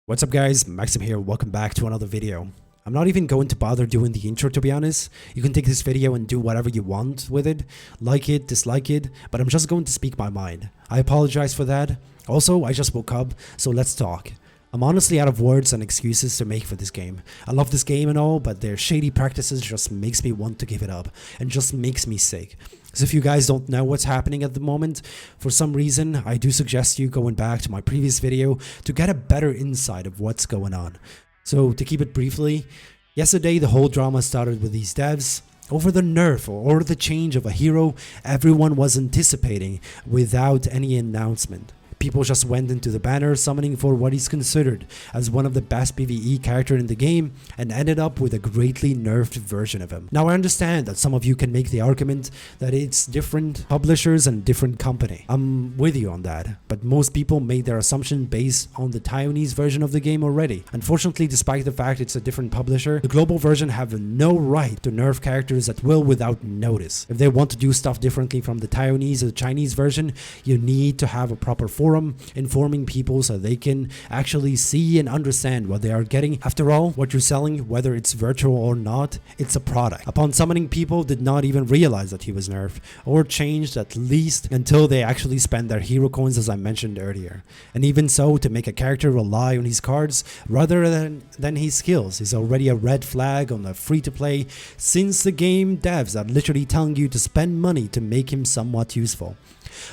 What's up guys, Maxim here, welcome back to another video. I'm not even going to bother doing the intro, to be honest. You can take this video and do whatever you want with it, like it, dislike it, but I'm just going to speak my mind. I apologize for that. Also, I just woke up, so let's talk. I'm honestly out of words and excuses to make for this game. I love this game and all, but their shady practices just makes me want to give it up and just makes me sick. So if you guys don't know what's happening at the moment, for some reason, I do suggest you going back to my previous video to get a better insight of what's going on. So to keep it briefly, yesterday the whole drama started with these devs over the nerf or the change of a hero everyone was anticipating without any announcement. People just went into the banner summoning for what is considered as one of the best PvE character in the game and ended up with a greatly nerfed version of him. Now I understand that some of you can make the argument that it's different publishers and different company. I'm with you on that, but most people made their assumption based on the Taiwanese version of the game already. Unfortunately, despite the fact it's a different publisher, the global version have no right to nerf characters at will without notice. If they want to do stuff differently from the Taiwanese or the Chinese version, you need to have a proper forum informing people so they can actually see and understand what they are getting. After all, what you're selling, whether it's virtual or not, it's a product. Upon summoning, people did not even realize that he was nerfed or changed, at least until they actually spend their hero coins, as I mentioned earlier. And even so, to make a character rely on his cards rather than his skills is already a red flag on the free-to-play, since the game devs are literally telling you to spend money to make him somewhat useful.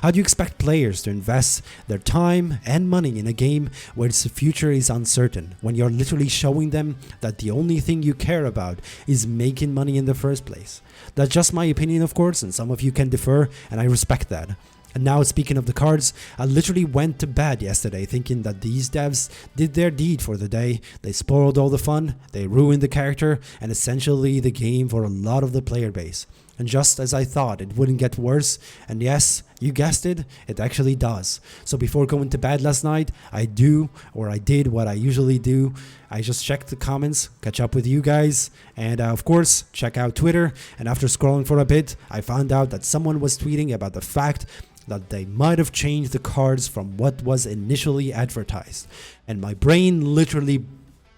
How do you expect players to invest their time and money in a game where its future is uncertain, when you're literally showing them that the only thing you care about is making money in the first place? That's just my opinion, of course, and some of you can differ, and I respect that. And now, speaking of the cards, I literally went to bed yesterday thinking that these devs did their deed for the day. They spoiled all the fun, they ruined the character, and essentially the game for a lot of the player base. And just as I thought, it wouldn't get worse, and yes, you guessed it, it actually does. So before going to bed last night, I did what I usually do. I just checked the comments, catch up with you guys, and of course, check out Twitter. And after scrolling for a bit, I found out that someone was tweeting about the fact that they might have changed the cards from what was initially advertised. And my brain literally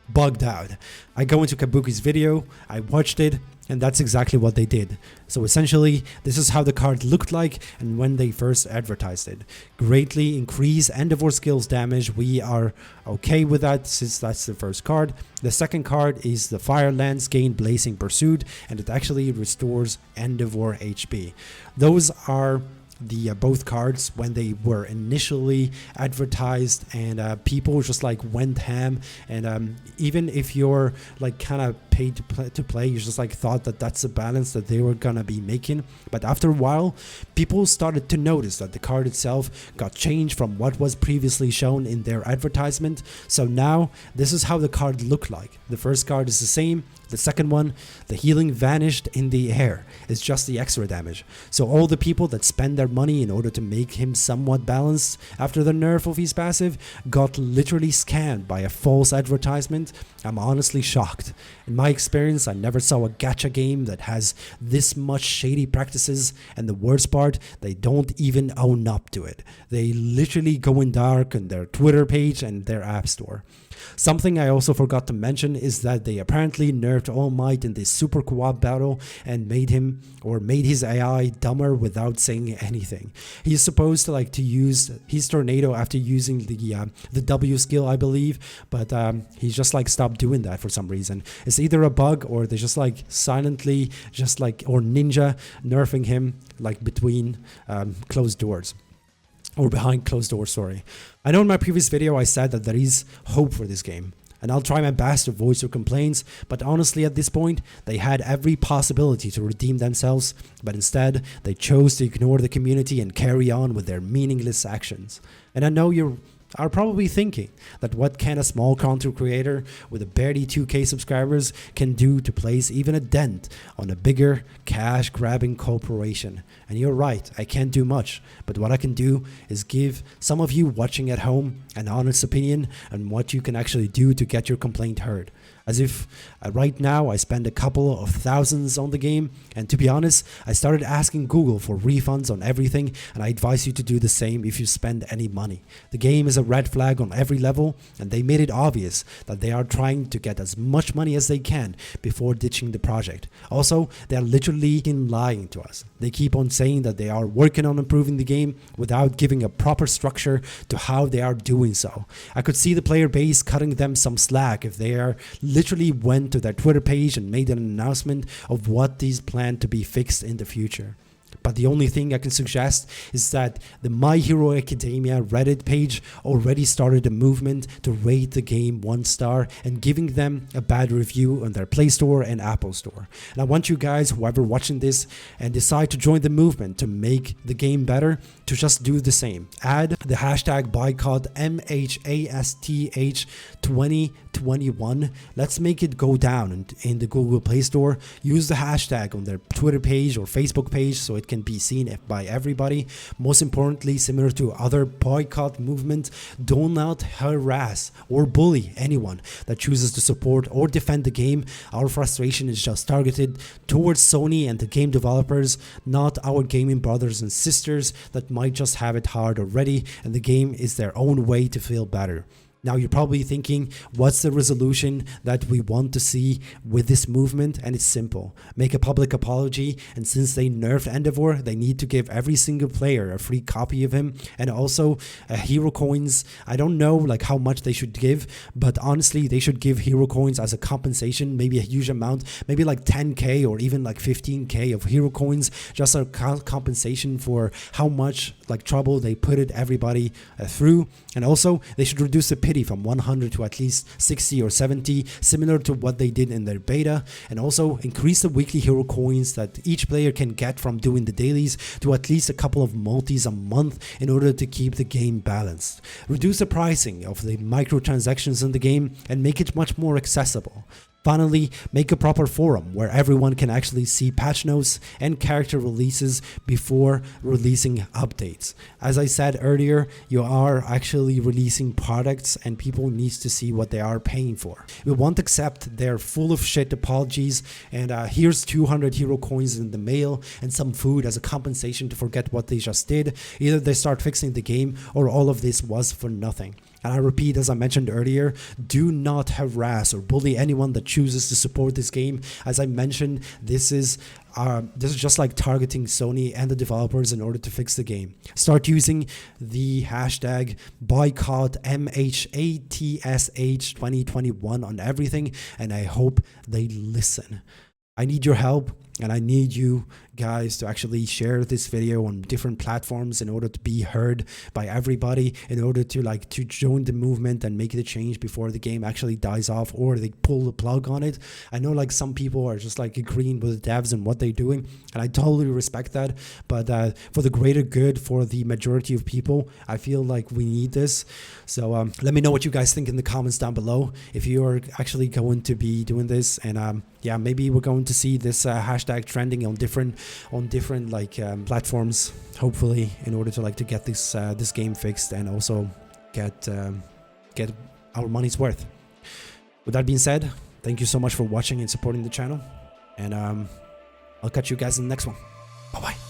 bugged out. I go into Kabuki's video, I watched it, and that's exactly what they did. So essentially, this is how the card looked like and when they first advertised it. Greatly increase Endeavor skills damage. We are okay with that since that's the first card. The second card is the Fire Lance gain Blazing Pursuit, and it actually restores Endeavor HP. Those are the both cards when they were initially advertised, and people just like went ham, and even if you're like kind of paid to play, you just like thought that that's the balance that they were gonna be making. But after a while, people started to notice that the card itself got changed from what was previously shown in their advertisement. So now this is how the card looked like. The first card is the same. The second one, the healing vanished in the air. It's just the extra damage. So all the people that spend their money in order to make him somewhat balanced after the nerf of his passive got literally scammed by a false advertisement. I'm honestly shocked. In my experience, I never saw a gacha game that has this much shady practices, and the worst part, they don't even own up to it. They literally go in dark on their Twitter page and their app store. Something I also forgot to mention is that they apparently nerfed All Might in this super co-op battle and made his AI dumber without saying anything. He's supposed to use his tornado after using the W skill, I believe, but he's just stopped doing that for some reason. It's either a bug or they just silently or ninja nerfing him between closed doors. Or behind closed doors, sorry. I know in my previous video I said that there is hope for this game, and I'll try my best to voice your complaints, but honestly at this point, they had every possibility to redeem themselves, but instead, they chose to ignore the community and carry on with their meaningless actions. And I know you are probably thinking that what can a small content creator with a barely 2K subscribers can do to place even a dent on a bigger cash-grabbing corporation. And you're right, I can't do much, but what I can do is give some of you watching at home an honest opinion on what you can actually do to get your complaint heard. As if right now I spend a couple of thousands on the game, and to be honest, I started asking Google for refunds on everything, and I advise you to do the same if you spend any money. The game is a red flag on every level, and they made it obvious that they are trying to get as much money as they can before ditching the project. Also, they are literally lying to us. They keep on saying that they are working on improving the game without giving a proper structure to how they are doing so. I could see the player base cutting them some slack if they are literally went to their Twitter page and made an announcement of what these plan to be fixed in the future. But the only thing I can suggest is that the My Hero Academia Reddit page already started a movement to rate the game 1 star and giving them a bad review on their Play Store and Apple Store. And I want you guys, whoever watching this and decide to join the movement to make the game better, to just do the same. Add the hashtag boycott MHASTH 2021. Let's make it go down in the Google Play Store. Use the hashtag on their Twitter page or Facebook page so it can be seen by everybody. Most importantly, similar to other boycott movements, do not harass or bully anyone that chooses to support or defend the game. Our frustration is just targeted towards Sony and the game developers, not our gaming brothers and sisters that might just have it hard already, and the game is their own way to feel better. Now you're probably thinking, what's the resolution that we want to see with this movement? And it's simple. Make a public apology, and since they nerfed Endeavor, they need to give every single player a free copy of him, and also hero coins. I don't know like how much they should give, but honestly they should give hero coins as a compensation, maybe a huge amount, maybe like 10k or even like 15k of hero coins, just a compensation for how much like trouble they put it everybody through. And also they should reduce the pity from 100 to at least 60 or 70, similar to what they did in their beta, and also increase the weekly hero coins that each player can get from doing the dailies to at least a couple of multis a month in order to keep the game balanced. Reduce the pricing of the microtransactions in the game and make it much more accessible. Finally, make a proper forum where everyone can actually see patch notes and character releases before releasing updates. As I said earlier, you are actually releasing products and people need to see what they are paying for. We won't accept their full of shit apologies and here's 200 hero coins in the mail and some food as a compensation to forget what they just did. Either they start fixing the game or all of this was for nothing. And I repeat, as I mentioned earlier, do not harass or bully anyone that chooses to support this game. As I mentioned, this is just like targeting Sony and the developers in order to fix the game. Start using the hashtag boycott MHATSH 2021 on everything, and I hope they listen. I need your help, and I need you guys to actually share this video on different platforms in order to be heard by everybody, in order to join the movement and make the change before the game actually dies off or they pull the plug on it. I know like some people are just like agreeing with the devs and what they're doing, and I totally respect that, but for the greater good, for the majority of people, I feel like we need this. So let me know what you guys think in the comments down below if you are actually going to be doing this, and yeah, maybe we're going to see this hashtag trending on different platforms, hopefully, in order to get this this game fixed and also get our money's worth. With that being said, thank you so much for watching and supporting the channel, and I'll catch you guys in the next one. Bye bye.